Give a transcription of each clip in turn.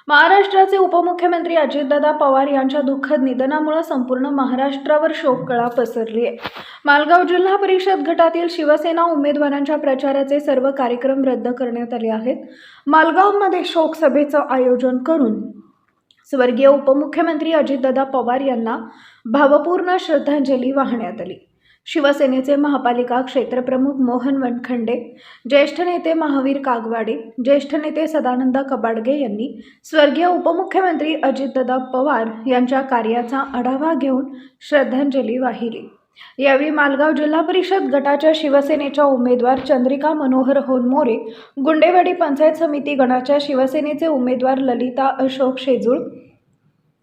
महाराष्ट्राचे उपमुख्यमंत्री अजितदादा पवार यांच्या दुःखद निधनामुळे संपूर्ण महाराष्ट्रावर शोककळा पसरली आहे। मालगाव जिल्हा परिषद गटातील शिवसेना उमेदवारांच्या प्रचाराचे सर्व कार्यक्रम रद्द करण्यात आले आहेत। मालगावमध्ये शोक सभेचं आयोजन करून स्वर्गीय उपमुख्यमंत्री अजितदादा पवार यांना भावपूर्ण श्रद्धांजली वाहण्यात आली। शिवसेनेचे महापालिका क्षेत्रप्रमुख मोहन वनखंडे, ज्येष्ठ नेते महावीर कागवाडे, ज्येष्ठ नेते सदानंद कबाडगे यांनी स्वर्गीय उपमुख्यमंत्री अजितदादा पवार यांच्या कार्याचा आढावा घेऊन श्रद्धांजली वाहिली। यावेळी मालगाव जिल्हा परिषद गटाच्या शिवसेनेच्या उमेदवार चंद्रिका मनोहर होनमोरे, गुंडेवाडी पंचायत समिती गणाच्या शिवसेनेचे उमेदवार ललिता अशोक शेजूळ,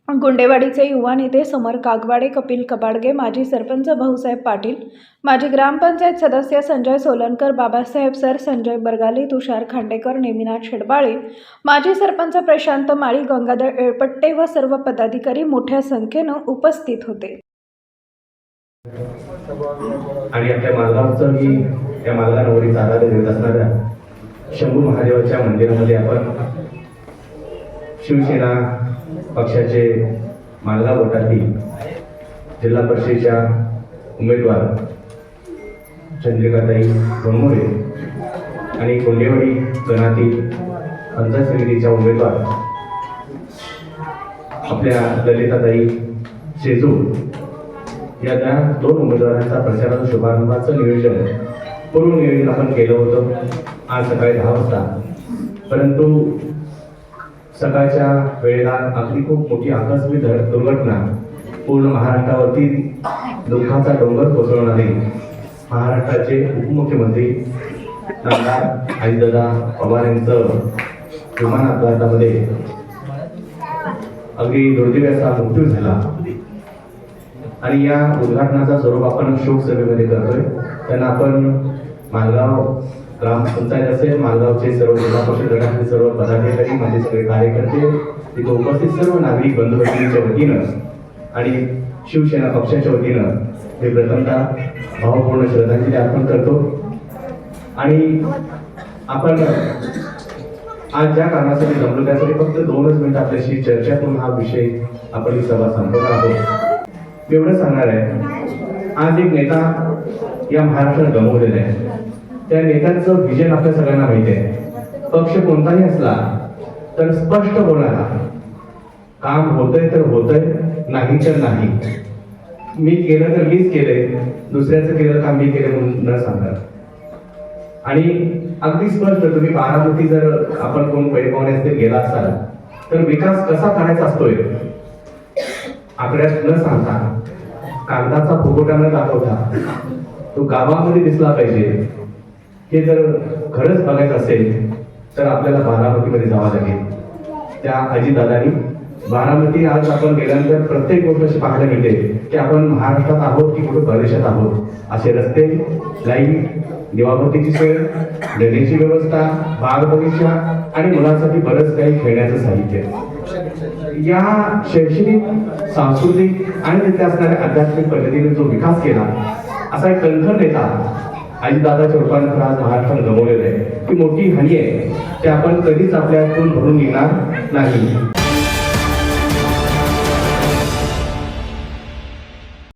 गुंडेवाडीचे युवा नेते समर कागवाडे, कपिल कबाडगे, माजी सरपंच भाऊसाहेब पाटील, माजी ग्रामपंचायत सदस्य संजय सोलनकर, बाबासाहेब सर, संजय बरगाले, तुषार खांडेकर, नेमिनाथ शेडबाळे, माजी सरपंच प्रशांत माळी, गंगाधर एळपट्टे व सर्व पदाधिकारी मोठ्या संख्येने उपस्थित होते। आणि आपल्या मालगावचं ही त्या मालगाववरील आराध्य देत असणाऱ्या शंभू महादेवाच्या मंदिरामध्ये आपण शिवसेना पक्षाचे मालगाव गटातील जिल्हा परिषदेच्या उमेदवार चंद्रिकाताई होनमोरे आणि गुंडेवाडी गणातील पंचायत समितीच्या उमेदवार आपल्या ललिताताई शेजूळ या दोन उमेदवारांचा प्रचाराचा शुभारंभाचं नियोजन पूर्व नियोजन आपण केलं होतं आज सकाळी 10 वाजता। परंतु सकाळच्या वेळेला आपली खूप मोठी आकस्मिक दुर्घटना पूर्ण महाराष्ट्रावरती दुःखाचा डोंगर कोसळणारे महाराष्ट्राचे उपमुख्यमंत्री नामदार अजितदादा पवार यांचं विमान अपघातामध्ये अगदी दुर्दैवी असा मृत्यू झाला। आणि या उद्घाटनाचा स्वरूप आपण शोक सभेमध्ये करतोय। त्यांना आपण मालगाव ग्रामपंचायत असेल, मालगावचे सर्व जिल्हा परिषद गटातील सर्व पदाधिकारी, माझे सगळे कार्यकर्ते, तिथे उपस्थित सर्व नागरिक बंधू भगिनींच्या वतीनं आणि शिवसेना पक्षाच्या वतीनं मी प्रथमतः भावपूर्ण श्रद्धांजली अर्पण करतो। आणि आपण आज ज्या कारणासाठी जमलो त्यासाठी फक्त 2 मिनिट आपल्याशी चर्चा करून हा विषय आपण ही सभा संपवणार आहोत। एवढं सांगणार आहे, आज एक नेता या महाराष्ट्रात गमावलेला आहे। त्या नेत्याचं विजन आपल्या सगळ्यांना माहिती आहे। पक्ष कोणताही असला तर स्पष्ट बोलणारा, काम होतंय तर होतंय, नाही तर नाही, मी केलं तर मीच केलंय, दुसऱ्याचं केलं काम मी केलं म्हणून न सांगणार। आणि अगदी स्पष्ट तुम्ही बारामती जर आपण कोण पहिले पाहुणे असतील गेला असाल तर विकास कसा करायचा असतोय आकड्यात न सांगता, कागदाचा फुगोटा न दाखवता तो गावामध्ये दिसला पाहिजे। हे जर खरंच बघायचं असेल तर आपल्याला बारामतीमध्ये जावं लागेल। त्या अजितदादांनी बारामती आज आपण गेल्यानंतर प्रत्येक गोष्ट अशी पाहायला मिळते की आपण महाराष्ट्रात आहोत की कुठे परदेशात आहोत। असे रस्ते, लाईट, दिवाबत्तीची सोय, ड्रेनेजची व्यवस्था, बाग बगीचा आणि मुलांसाठी बरंच काही खेळण्याचं साहित्य, या शैक्षणिक, सांस्कृतिक आणि तिथे असणाऱ्या आध्यात्मिक पद्धतीने जो विकास केला असा एक कणखर नेता अजितदादाच्या रूपाने आज महाराष्ट्रात गमावलेला आहे। ही मोठी हानी आहे, ते आपण कधीच आपल्यातून भरून निघणार नाही।